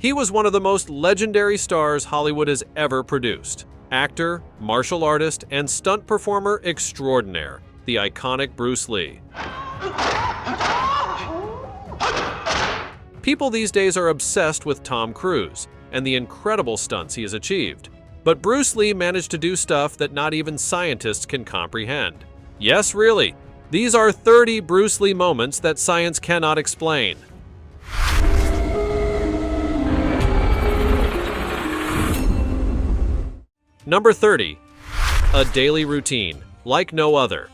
He was one of the most legendary stars Hollywood has ever produced. Actor, martial artist, and stunt performer extraordinaire, the iconic Bruce Lee. People these days are obsessed with Tom Cruise and the incredible stunts he has achieved. But Bruce Lee managed to do stuff that not even scientists can comprehend. Yes, really. These are 30 Bruce Lee moments that science cannot explain. Number 30. A daily routine, like no other.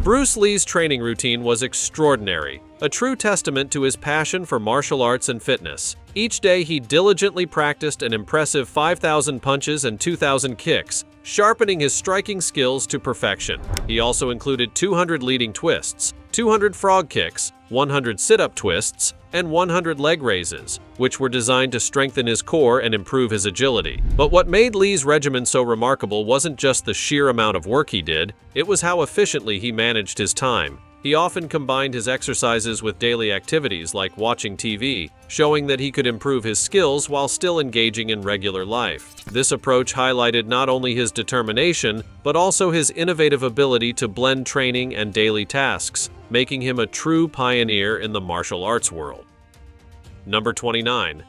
Bruce Lee's training routine was extraordinary, a true testament to his passion for martial arts and fitness. Each day he diligently practiced an impressive 5,000 punches and 2,000 kicks, sharpening his striking skills to perfection. He also included 200 leading twists, 200 frog kicks, 100 sit-up twists, and 100 leg raises, which were designed to strengthen his core and improve his agility. But what made Lee's regimen so remarkable wasn't just the sheer amount of work he did, it was how efficiently he managed his time. He often combined his exercises with daily activities like watching TV, showing that he could improve his skills while still engaging in regular life. This approach highlighted not only his determination, but also his innovative ability to blend training and daily tasks, making him a true pioneer in the martial arts world. Number 29.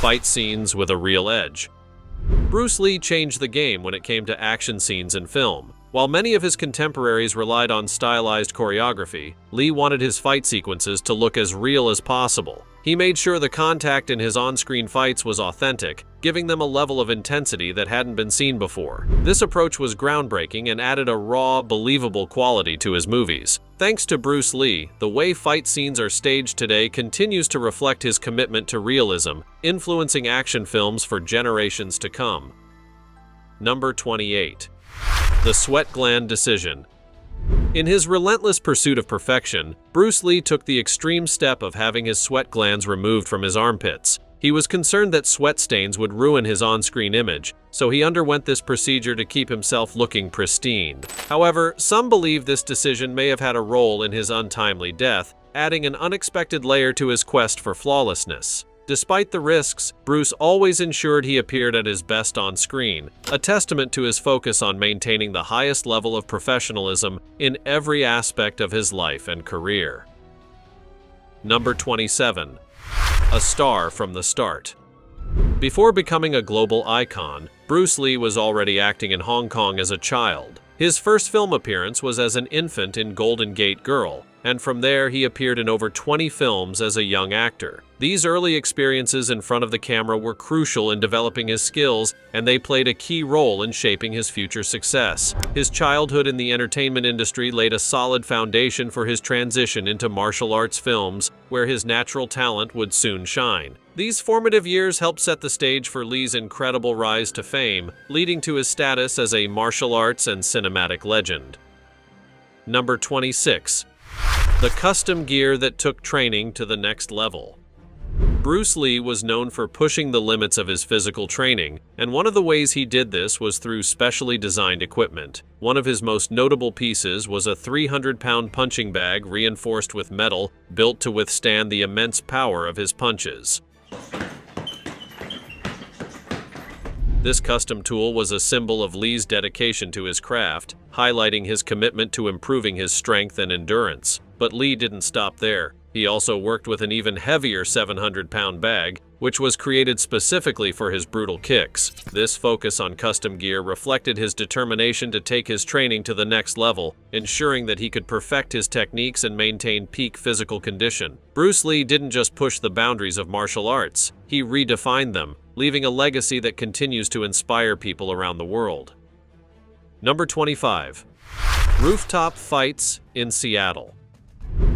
Fight scenes with a real edge. Bruce Lee changed the game when it came to action scenes in film. While many of his contemporaries relied on stylized choreography, Lee wanted his fight sequences to look as real as possible. He made sure the contact in his on-screen fights was authentic, giving them a level of intensity that hadn't been seen before. This approach was groundbreaking and added a raw, believable quality to his movies. Thanks to Bruce Lee, the way fight scenes are staged today continues to reflect his commitment to realism, influencing action films for generations to come. Number 28. The sweat gland decision. In his relentless pursuit of perfection, Bruce Lee took the extreme step of having his sweat glands removed from his armpits. He was concerned that sweat stains would ruin his on-screen image, so he underwent this procedure to keep himself looking pristine. However, some believe this decision may have had a role in his untimely death, adding an unexpected layer to his quest for flawlessness. Despite the risks, Bruce always ensured he appeared at his best on screen, a testament to his focus on maintaining the highest level of professionalism in every aspect of his life and career. Number 27. A star from the start. Before becoming a global icon, Bruce Lee was already acting in Hong Kong as a child. His first film appearance was as an infant in Golden Gate Girl, and from there he appeared in over 20 films as a young actor. These early experiences in front of the camera were crucial in developing his skills, and they played a key role in shaping his future success. His childhood in the entertainment industry laid a solid foundation for his transition into martial arts films, where his natural talent would soon shine. These formative years helped set the stage for Lee's incredible rise to fame, leading to his status as a martial arts and cinematic legend. Number 26. The custom gear that took training to the next level. Bruce Lee was known for pushing the limits of his physical training, and one of the ways he did this was through specially designed equipment. One of his most notable pieces was a 300-pound punching bag reinforced with metal, built to withstand the immense power of his punches. This custom tool was a symbol of Lee's dedication to his craft, highlighting his commitment to improving his strength and endurance. But Lee didn't stop there. He also worked with an even heavier 700-pound bag, which was created specifically for his brutal kicks. This focus on custom gear reflected his determination to take his training to the next level, ensuring that he could perfect his techniques and maintain peak physical condition. Bruce Lee didn't just push the boundaries of martial arts, he redefined them, leaving a legacy that continues to inspire people around the world. Number 25. Rooftop fights in Seattle.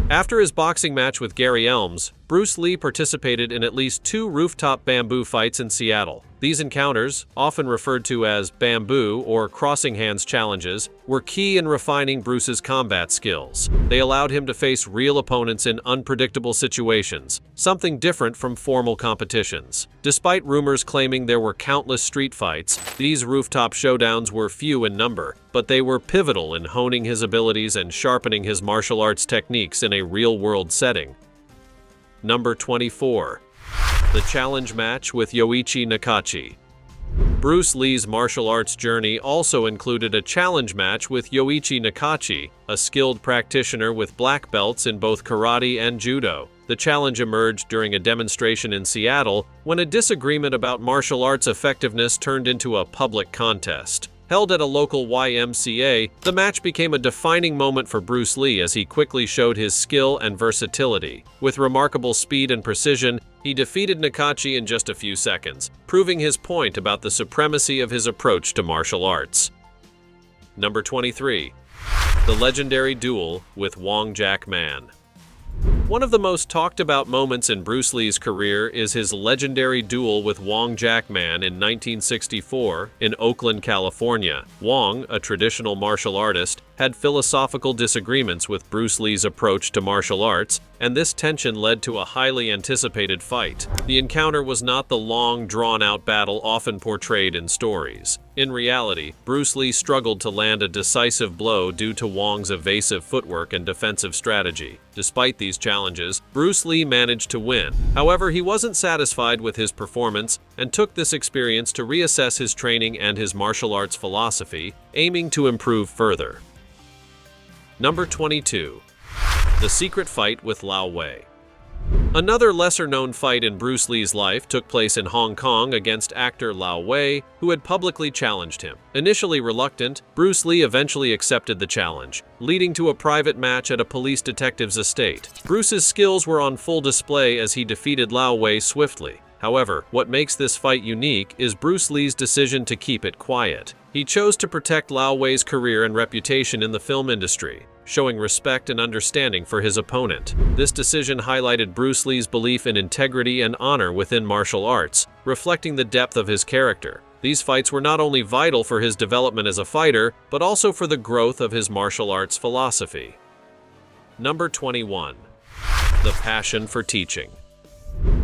After his boxing match with Gary Elms, Bruce Lee participated in at least 2 rooftop bamboo fights in Seattle. These encounters, often referred to as bamboo or crossing hands challenges, were key in refining Bruce's combat skills. They allowed him to face real opponents in unpredictable situations, something different from formal competitions. Despite rumors claiming there were countless street fights, these rooftop showdowns were few in number, but they were pivotal in honing his abilities and sharpening his martial arts techniques in a real-world setting. Number 24. The challenge match with Yoichi Nakachi. Bruce Lee's martial arts journey also included a challenge match with Yoichi Nakachi, a skilled practitioner with black belts in both karate and judo. The challenge emerged during a demonstration in Seattle when a disagreement about martial arts effectiveness turned into a public contest. Held at a local YMCA, the match became a defining moment for Bruce Lee as he quickly showed his skill and versatility. With remarkable speed and precision, he defeated Nakachi in just a few seconds, proving his point about the supremacy of his approach to martial arts. Number 23. The legendary duel with Wong Jack Man. One of the most talked about moments in Bruce Lee's career is his legendary duel with Wong Jack Man in 1964 in Oakland, California. Wong, a traditional martial artist, had philosophical disagreements with Bruce Lee's approach to martial arts, and this tension led to a highly anticipated fight. The encounter was not the long, drawn-out battle often portrayed in stories. In reality, Bruce Lee struggled to land a decisive blow due to Wong's evasive footwork and defensive strategy. Despite these challenges, Bruce Lee managed to win. However, he wasn't satisfied with his performance and took this experience to reassess his training and his martial arts philosophy, aiming to improve further. Number 22. The secret fight with Lao Wei. Another lesser-known fight in Bruce Lee's life took place in Hong Kong against actor Lao Wei, who had publicly challenged him. Initially reluctant, Bruce Lee eventually accepted the challenge, leading to a private match at a police detective's estate. Bruce's skills were on full display as he defeated Lao Wei swiftly. However, what makes this fight unique is Bruce Lee's decision to keep it quiet. He chose to protect Lao Wei's career and reputation in the film industry, showing respect and understanding for his opponent. This decision highlighted Bruce Lee's belief in integrity and honor within martial arts, reflecting the depth of his character. These fights were not only vital for his development as a fighter, but also for the growth of his martial arts philosophy. Number 21. The passion for teaching.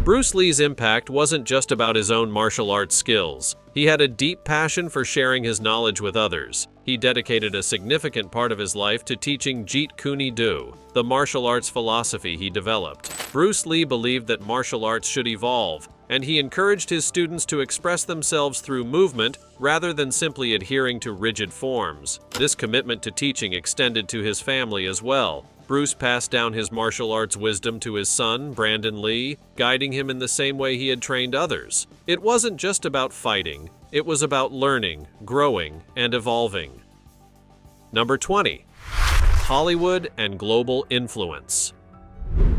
Bruce Lee's impact wasn't just about his own martial arts skills. He had a deep passion for sharing his knowledge with others. He dedicated a significant part of his life to teaching Jeet Kune Do, the martial arts philosophy he developed. Bruce Lee believed that martial arts should evolve, and he encouraged his students to express themselves through movement rather than simply adhering to rigid forms. This commitment to teaching extended to his family as well. Bruce passed down his martial arts wisdom to his son, Brandon Lee, guiding him in the same way he had trained others. It wasn't just about fighting, it was about learning, growing, and evolving. Number 20. Hollywood and global influence.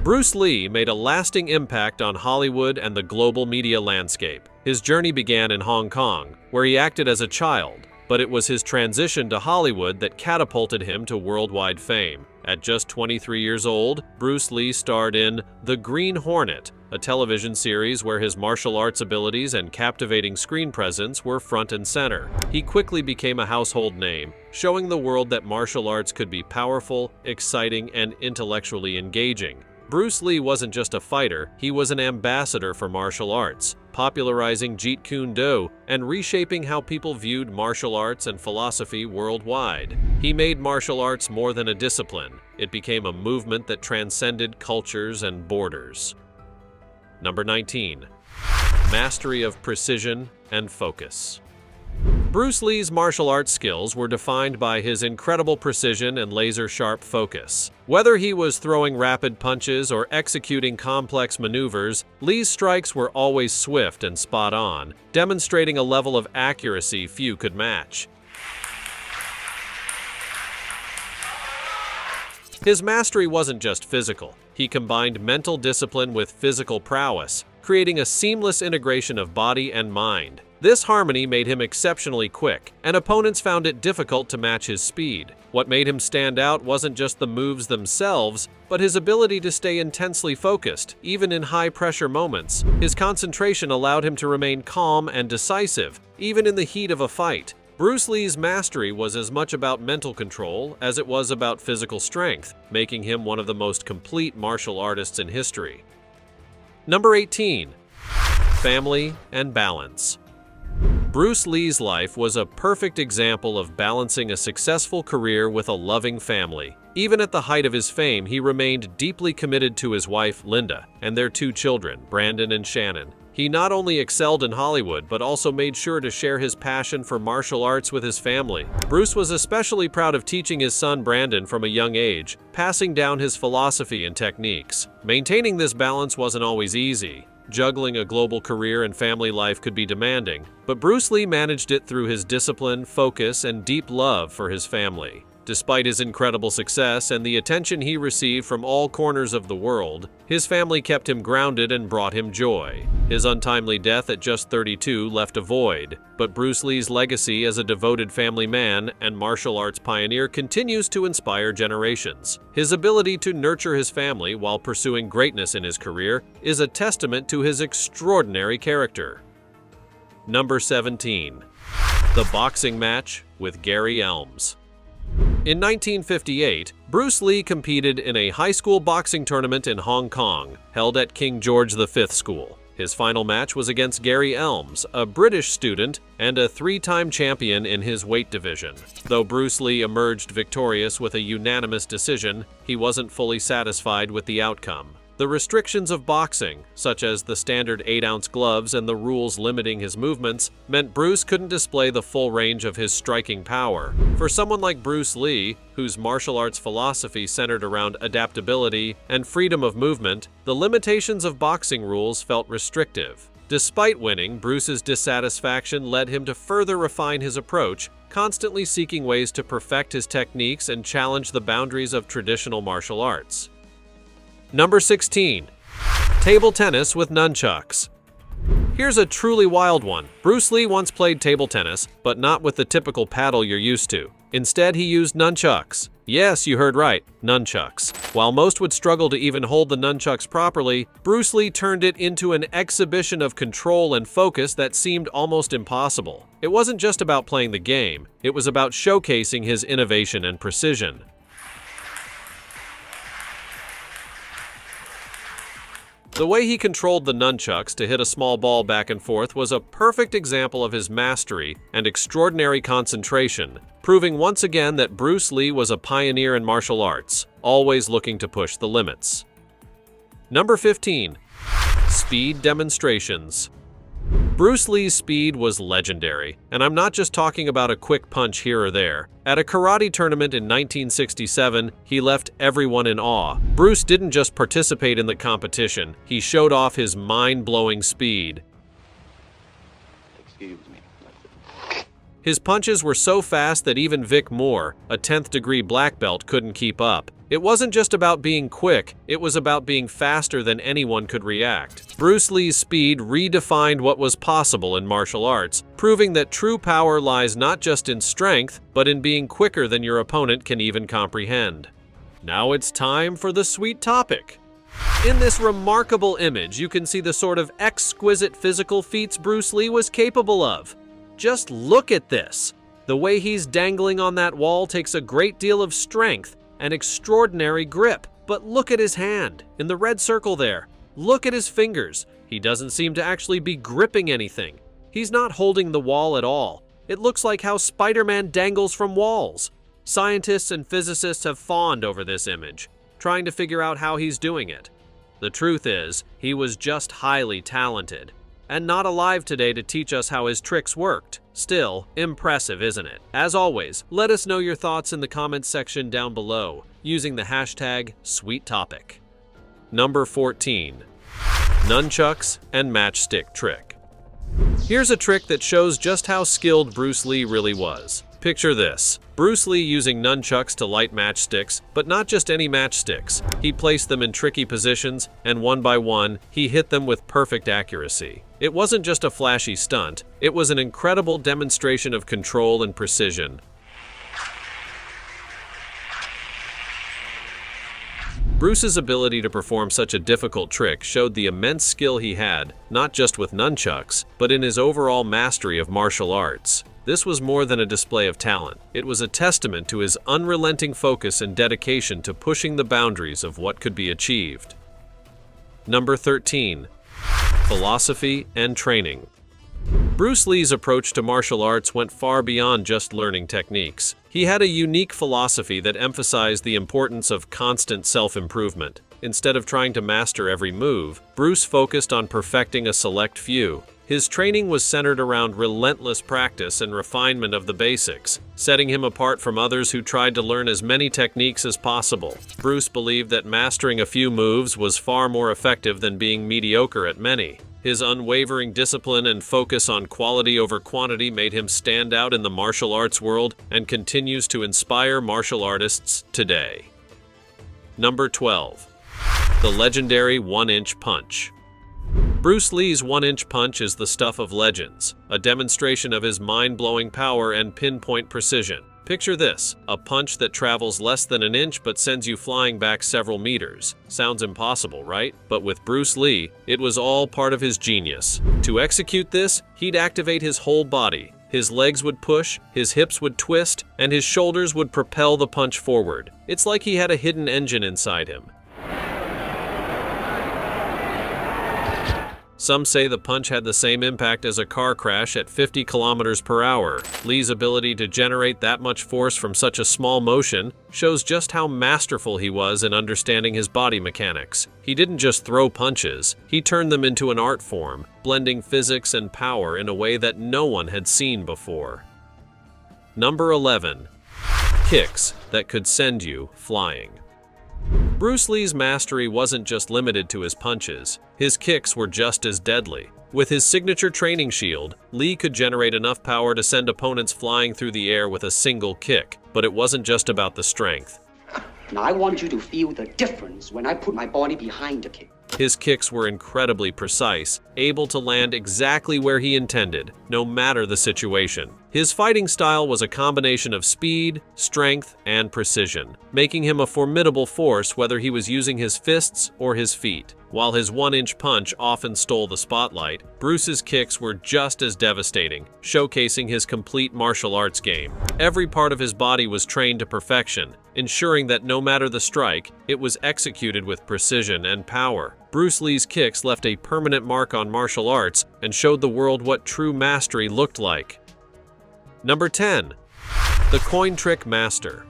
Bruce Lee made a lasting impact on Hollywood and the global media landscape. His journey began in Hong Kong, where he acted as a child, but it was his transition to Hollywood that catapulted him to worldwide fame. At just 23 years old, Bruce Lee starred in The Green Hornet, a television series where his martial arts abilities and captivating screen presence were front and center. He quickly became a household name, showing the world that martial arts could be powerful, exciting, and intellectually engaging. Bruce Lee wasn't just a fighter, he was an ambassador for martial arts, popularizing Jeet Kune Do and reshaping how people viewed martial arts and philosophy worldwide. He made martial arts more than a discipline. It became a movement that transcended cultures and borders. Number 19. Mastery of precision and focus. Bruce Lee's martial arts skills were defined by his incredible precision and laser-sharp focus. Whether he was throwing rapid punches or executing complex maneuvers, Lee's strikes were always swift and spot-on, demonstrating a level of accuracy few could match. His mastery wasn't just physical. He combined mental discipline with physical prowess, creating a seamless integration of body and mind. This harmony made him exceptionally quick, and opponents found it difficult to match his speed. What made him stand out wasn't just the moves themselves, but his ability to stay intensely focused, even in high-pressure moments. His concentration allowed him to remain calm and decisive, even in the heat of a fight. Bruce Lee's mastery was as much about mental control as it was about physical strength, making him one of the most complete martial artists in history. Number 18. Family and balance. Bruce Lee's life was a perfect example of balancing a successful career with a loving family. Even at the height of his fame, he remained deeply committed to his wife, Linda, and their 2 children, Brandon and Shannon. He not only excelled in Hollywood, but also made sure to share his passion for martial arts with his family. Bruce was especially proud of teaching his son Brandon from a young age, passing down his philosophy and techniques. Maintaining this balance wasn't always easy. Juggling a global career and family life could be demanding, but Bruce Lee managed it through his discipline, focus, and deep love for his family. Despite his incredible success and the attention he received from all corners of the world, his family kept him grounded and brought him joy. His untimely death at just 32 left a void, but Bruce Lee's legacy as a devoted family man and martial arts pioneer continues to inspire generations. His ability to nurture his family while pursuing greatness in his career is a testament to his extraordinary character. Number 17. The boxing match with Gary Elms. In 1958, Bruce Lee competed in a high school boxing tournament in Hong Kong, held at King George V School. His final match was against Gary Elms, a British student and a 3-time champion in his weight division. Though Bruce Lee emerged victorious with a unanimous decision, he wasn't fully satisfied with the outcome. The restrictions of boxing, such as the standard 8-ounce gloves and the rules limiting his movements, meant Bruce couldn't display the full range of his striking power. For someone like Bruce Lee, whose martial arts philosophy centered around adaptability and freedom of movement, the limitations of boxing rules felt restrictive. Despite winning, Bruce's dissatisfaction led him to further refine his approach, constantly seeking ways to perfect his techniques and challenge the boundaries of traditional martial arts. Number 16. Table tennis with nunchucks. Here's a truly wild one. Bruce Lee once played table tennis, but not with the typical paddle you're used to. Instead, he used nunchucks. Yes, you heard right, nunchucks. While most would struggle to even hold the nunchucks properly, Bruce Lee turned it into an exhibition of control and focus that seemed almost impossible. It wasn't just about playing the game, it was about showcasing his innovation and precision. The way he controlled the nunchucks to hit a small ball back and forth was a perfect example of his mastery and extraordinary concentration, proving once again that Bruce Lee was a pioneer in martial arts, always looking to push the limits. Number 15. Speed demonstrations. Bruce Lee's speed was legendary, and I'm not just talking about a quick punch here or there. At a karate tournament in 1967, he left everyone in awe. Bruce didn't just participate in the competition, he showed off his mind-blowing speed. Excuse me. His punches were so fast that even Vic Moore, a 10th-degree black belt, couldn't keep up. It wasn't just about being quick, it was about being faster than anyone could react. Bruce Lee's speed redefined what was possible in martial arts, proving that true power lies not just in strength, but in being quicker than your opponent can even comprehend. Now it's time for the sweet topic. In this remarkable image, you can see the sort of exquisite physical feats Bruce Lee was capable of. Just look at this. The way he's dangling on that wall takes a great deal of strength and extraordinary grip. But look at his hand, in the red circle there. Look at his fingers. He doesn't seem to actually be gripping anything. He's not holding the wall at all. It looks like how Spider-Man dangles from walls. Scientists and physicists have fawned over this image, trying to figure out how he's doing it. The truth is, he was just highly talented, and not alive today to teach us how his tricks worked. Still, impressive, isn't it? As always, let us know your thoughts in the comments section down below, using the hashtag #SweetTopic. Number 14. Nunchucks and matchstick trick. Here's a trick that shows just how skilled Bruce Lee really was. Picture this. Bruce Lee using nunchucks to light matchsticks, but not just any matchsticks. He placed them in tricky positions, and one by one, he hit them with perfect accuracy. It wasn't just a flashy stunt, it was an incredible demonstration of control and precision. Bruce's ability to perform such a difficult trick showed the immense skill he had, not just with nunchucks, but in his overall mastery of martial arts. This was more than a display of talent. It was a testament to his unrelenting focus and dedication to pushing the boundaries of what could be achieved. Number 13. Philosophy and training. Bruce Lee's approach to martial arts went far beyond just learning techniques. He had a unique philosophy that emphasized the importance of constant self-improvement. Instead of trying to master every move, Bruce focused on perfecting a select few. His training was centered around relentless practice and refinement of the basics, setting him apart from others who tried to learn as many techniques as possible. Bruce believed that mastering a few moves was far more effective than being mediocre at many. His unwavering discipline and focus on quality over quantity made him stand out in the martial arts world and continues to inspire martial artists today. Number 12. The legendary 1-inch punch. Bruce Lee's 1-inch punch is the stuff of legends, a demonstration of his mind-blowing power and pinpoint precision. Picture this, a punch that travels less than an inch but sends you flying back several meters. Sounds impossible, right? But with Bruce Lee, it was all part of his genius. To execute this, he'd activate his whole body. His legs would push, his hips would twist, and his shoulders would propel the punch forward. It's like he had a hidden engine inside him. Some say the punch had the same impact as a car crash at 50 kilometers per hour. Lee's ability to generate that much force from such a small motion shows just how masterful he was in understanding his body mechanics. He didn't just throw punches, he turned them into an art form, blending physics and power in a way that no one had seen before. Number 11. Kicks that could send you flying. Bruce Lee's mastery wasn't just limited to his punches. His kicks were just as deadly. With his signature training shield, Lee could generate enough power to send opponents flying through the air with a single kick. But it wasn't just about the strength. Now I want you to feel the difference when I put my body behind a kick. His kicks were incredibly precise, able to land exactly where he intended, no matter the situation. His fighting style was a combination of speed, strength, and precision, making him a formidable force whether he was using his fists or his feet. While his 1-inch punch often stole the spotlight, Bruce's kicks were just as devastating, showcasing his complete martial arts game. Every part of his body was trained to perfection, ensuring that no matter the strike, it was executed with precision and power. Bruce Lee's kicks left a permanent mark on martial arts and showed the world what true mastery looked like. Number 10. The Coin Trick Master.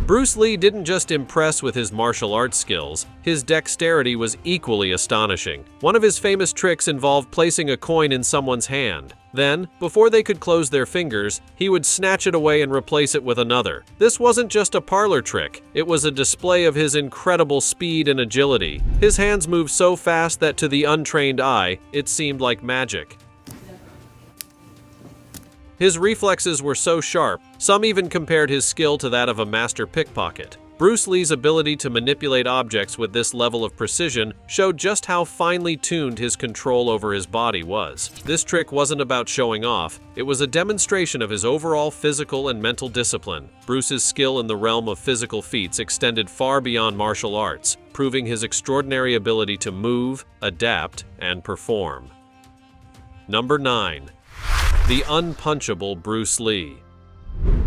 Bruce Lee didn't just impress with his martial arts skills, his dexterity was equally astonishing. One of his famous tricks involved placing a coin in someone's hand. Then, before they could close their fingers, he would snatch it away and replace it with another. This wasn't just a parlor trick, it was a display of his incredible speed and agility. His hands moved so fast that to the untrained eye, it seemed like magic. His reflexes were so sharp, some even compared his skill to that of a master pickpocket. Bruce Lee's ability to manipulate objects with this level of precision showed just how finely tuned his control over his body was. This trick wasn't about showing off, it was a demonstration of his overall physical and mental discipline. Bruce's skill in the realm of physical feats extended far beyond martial arts, proving his extraordinary ability to move, adapt, and perform. Number 9. The unpunchable Bruce Lee.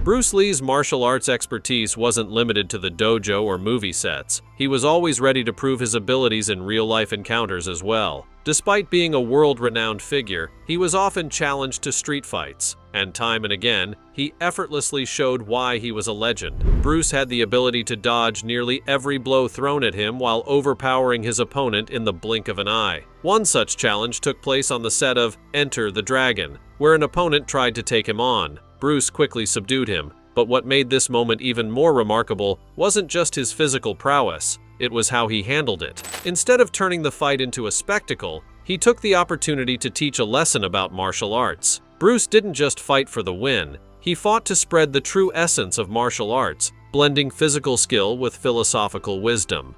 Bruce Lee's martial arts expertise wasn't limited to the dojo or movie sets. He was always ready to prove his abilities in real-life encounters as well. Despite being a world-renowned figure, he was often challenged to street fights, and time and again, he effortlessly showed why he was a legend. Bruce had the ability to dodge nearly every blow thrown at him while overpowering his opponent in the blink of an eye. One such challenge took place on the set of Enter the Dragon, where an opponent tried to take him on. Bruce quickly subdued him, but what made this moment even more remarkable wasn't just his physical prowess, it was how he handled it. Instead of turning the fight into a spectacle, he took the opportunity to teach a lesson about martial arts. Bruce didn't just fight for the win, he fought to spread the true essence of martial arts, blending physical skill with philosophical wisdom.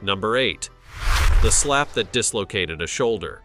Number 8. The slap that dislocated a shoulder.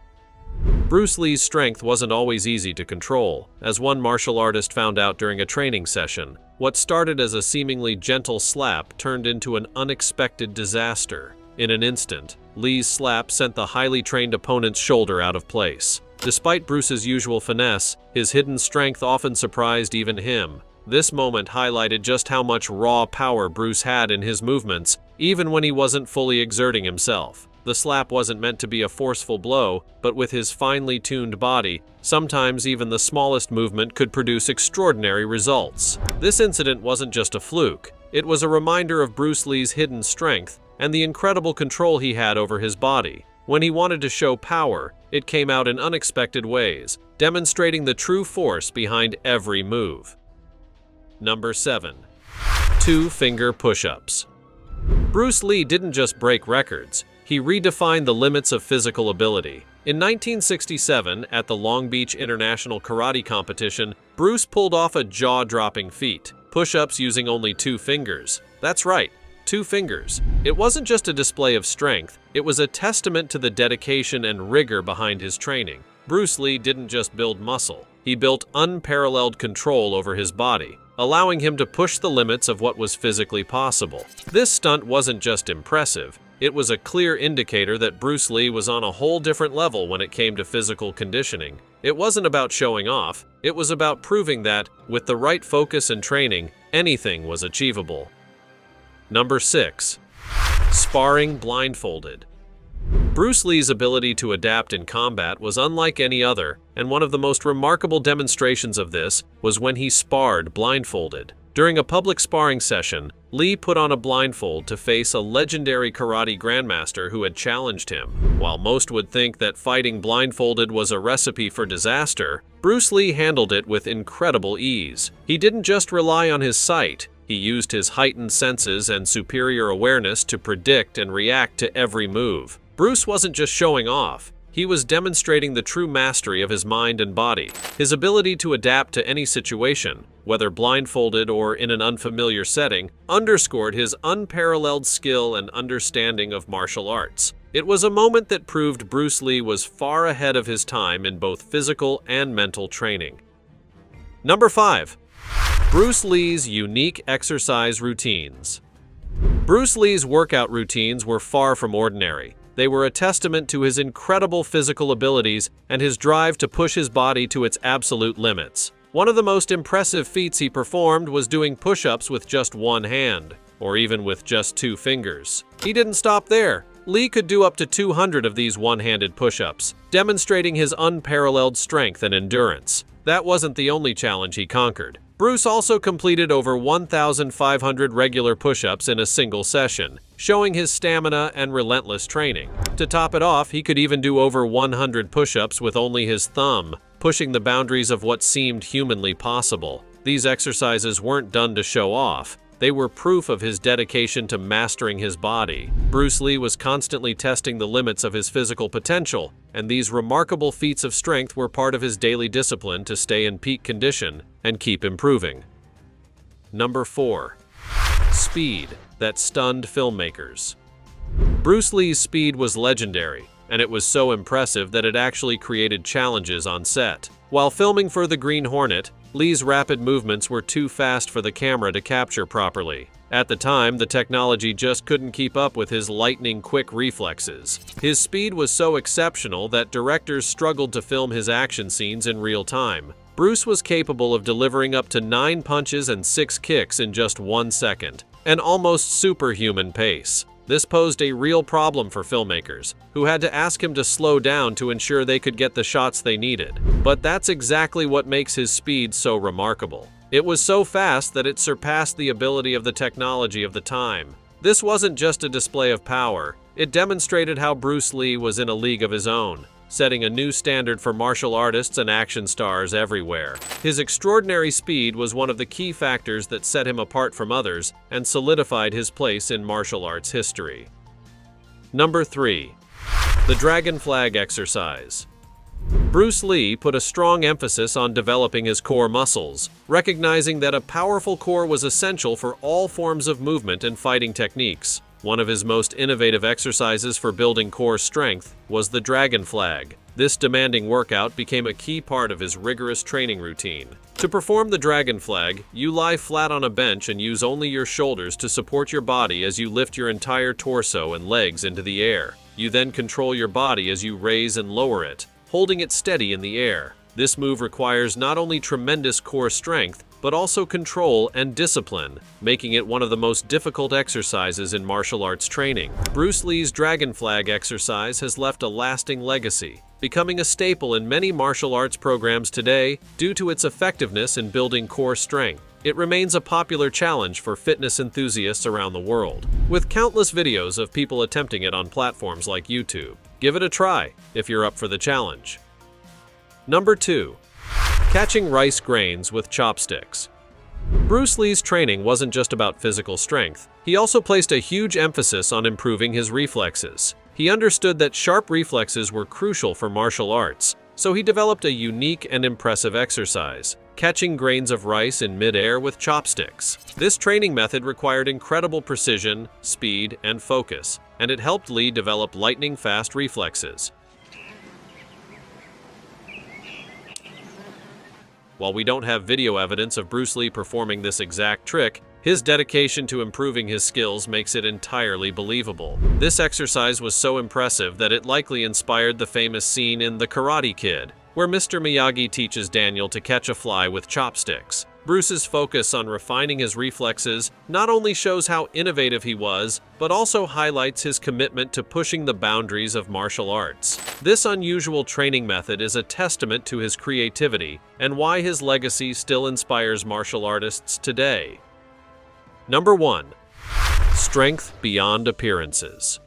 Bruce Lee's strength wasn't always easy to control, as one martial artist found out during a training session. What started as a seemingly gentle slap turned into an unexpected disaster. In an instant, Lee's slap sent the highly trained opponent's shoulder out of place. Despite Bruce's usual finesse, his hidden strength often surprised even him. This moment highlighted just how much raw power Bruce had in his movements, even when he wasn't fully exerting himself. The slap wasn't meant to be a forceful blow, but with his finely tuned body, sometimes even the smallest movement could produce extraordinary results. This incident wasn't just a fluke. It was a reminder of Bruce Lee's hidden strength and the incredible control he had over his body. When he wanted to show power, it came out in unexpected ways, demonstrating the true force behind every move. Number 7. Two-finger push-ups. Bruce Lee didn't just break records, he redefined the limits of physical ability. In 1967, at the Long Beach International Karate Competition, Bruce pulled off a jaw-dropping feat, push-ups using only 2 fingers. That's right, 2 fingers. It wasn't just a display of strength, it was a testament to the dedication and rigor behind his training. Bruce Lee didn't just build muscle, he built unparalleled control over his body, allowing him to push the limits of what was physically possible. This stunt wasn't just impressive, it was a clear indicator that Bruce Lee was on a whole different level when it came to physical conditioning. It wasn't about showing off, it was about proving that, with the right focus and training, anything was achievable. Number 6. Sparring blindfolded. Bruce Lee's ability to adapt in combat was unlike any other, and one of the most remarkable demonstrations of this was when he sparred blindfolded. During a public sparring session, Lee put on a blindfold to face a legendary karate grandmaster who had challenged him. While most would think that fighting blindfolded was a recipe for disaster, Bruce Lee handled it with incredible ease. He didn't just rely on his sight, he used his heightened senses and superior awareness to predict and react to every move. Bruce wasn't just showing off, he was demonstrating the true mastery of his mind and body. His ability to adapt to any situation, whether blindfolded or in an unfamiliar setting, underscored his unparalleled skill and understanding of martial arts. It was a moment that proved Bruce Lee was far ahead of his time in both physical and mental training. Number 5. Bruce Lee's unique exercise routines. Bruce Lee's workout routines were far from ordinary. They were a testament to his incredible physical abilities and his drive to push his body to its absolute limits. One of the most impressive feats he performed was doing push-ups with just one hand, or even with just 2 fingers. He didn't stop there. Lee could do up to 200 of these one-handed push-ups, demonstrating his unparalleled strength and endurance. That wasn't the only challenge he conquered. Bruce also completed over 1,500 regular push-ups in a single session, showing his stamina and relentless training. To top it off, he could even do over 100 push-ups with only his thumb, pushing the boundaries of what seemed humanly possible. These exercises weren't done to show off. They were proof of his dedication to mastering his body. Bruce Lee was constantly testing the limits of his physical potential, and these remarkable feats of strength were part of his daily discipline to stay in peak condition and keep improving. Number 4. Speed that stunned filmmakers. Bruce Lee's speed was legendary, and it was so impressive that it actually created challenges on set. While filming for The Green Hornet, Lee's rapid movements were too fast for the camera to capture properly. At the time, the technology just couldn't keep up with his lightning-quick reflexes. His speed was so exceptional that directors struggled to film his action scenes in real time. Bruce was capable of delivering up to 9 punches and 6 kicks in just 1 second, an almost superhuman pace. This posed a real problem for filmmakers, who had to ask him to slow down to ensure they could get the shots they needed. But that's exactly what makes his speed so remarkable. It was so fast that it surpassed the ability of the technology of the time. This wasn't just a display of power, it demonstrated how Bruce Lee was in a league of his own, setting a new standard for martial artists and action stars everywhere. His extraordinary speed was one of the key factors that set him apart from others and solidified his place in martial arts history. Number 3. The Dragon Flag Exercise. Bruce Lee put a strong emphasis on developing his core muscles, recognizing that a powerful core was essential for all forms of movement and fighting techniques. One of his most innovative exercises for building core strength was the Dragon Flag. This demanding workout became a key part of his rigorous training routine. To perform the Dragon Flag, you lie flat on a bench and use only your shoulders to support your body as you lift your entire torso and legs into the air. You then control your body as you raise and lower it, holding it steady in the air. This move requires not only tremendous core strength, but also control and discipline, making it one of the most difficult exercises in martial arts training. Bruce Lee's Dragon Flag exercise has left a lasting legacy, becoming a staple in many martial arts programs today due to its effectiveness in building core strength. It remains a popular challenge for fitness enthusiasts around the world, with countless videos of people attempting it on platforms like YouTube. Give it a try if you're up for the challenge. Number 2. Catching rice grains with chopsticks. Bruce Lee's training wasn't just about physical strength. He also placed a huge emphasis on improving his reflexes. He understood that sharp reflexes were crucial for martial arts, so he developed a unique and impressive exercise: catching grains of rice in mid-air with chopsticks. This training method required incredible precision, speed, and focus, and it helped Lee develop lightning-fast reflexes. While we don't have video evidence of Bruce Lee performing this exact trick, his dedication to improving his skills makes it entirely believable. This exercise was so impressive that it likely inspired the famous scene in The Karate Kid, where Mr. Miyagi teaches Daniel to catch a fly with chopsticks. Bruce's focus on refining his reflexes not only shows how innovative he was, but also highlights his commitment to pushing the boundaries of martial arts. This unusual training method is a testament to his creativity and why his legacy still inspires martial artists today. Number 1. Strength beyond appearances.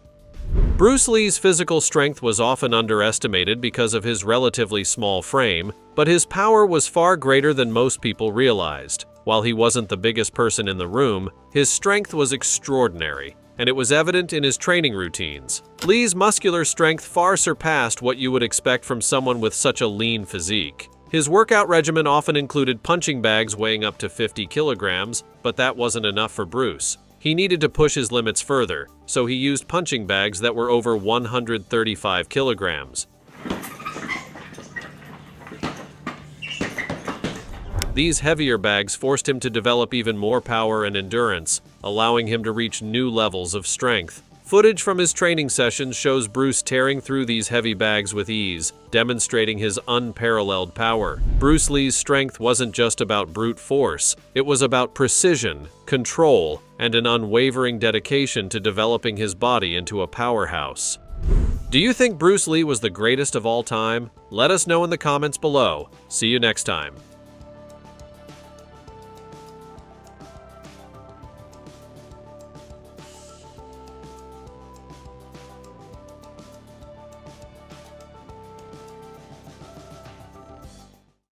Bruce Lee's physical strength was often underestimated because of his relatively small frame, but his power was far greater than most people realized. While he wasn't the biggest person in the room, his strength was extraordinary, and it was evident in his training routines. Lee's muscular strength far surpassed what you would expect from someone with such a lean physique. His workout regimen often included punching bags weighing up to 50 kilograms, but that wasn't enough for Bruce. He needed to push his limits further, so he used punching bags that were over 135 kilograms. These heavier bags forced him to develop even more power and endurance, allowing him to reach new levels of strength. Footage from his training sessions shows Bruce tearing through these heavy bags with ease, demonstrating his unparalleled power. Bruce Lee's strength wasn't just about brute force, it was about precision, control, and an unwavering dedication to developing his body into a powerhouse. Do you think Bruce Lee was the greatest of all time? Let us know in the comments below. See you next time.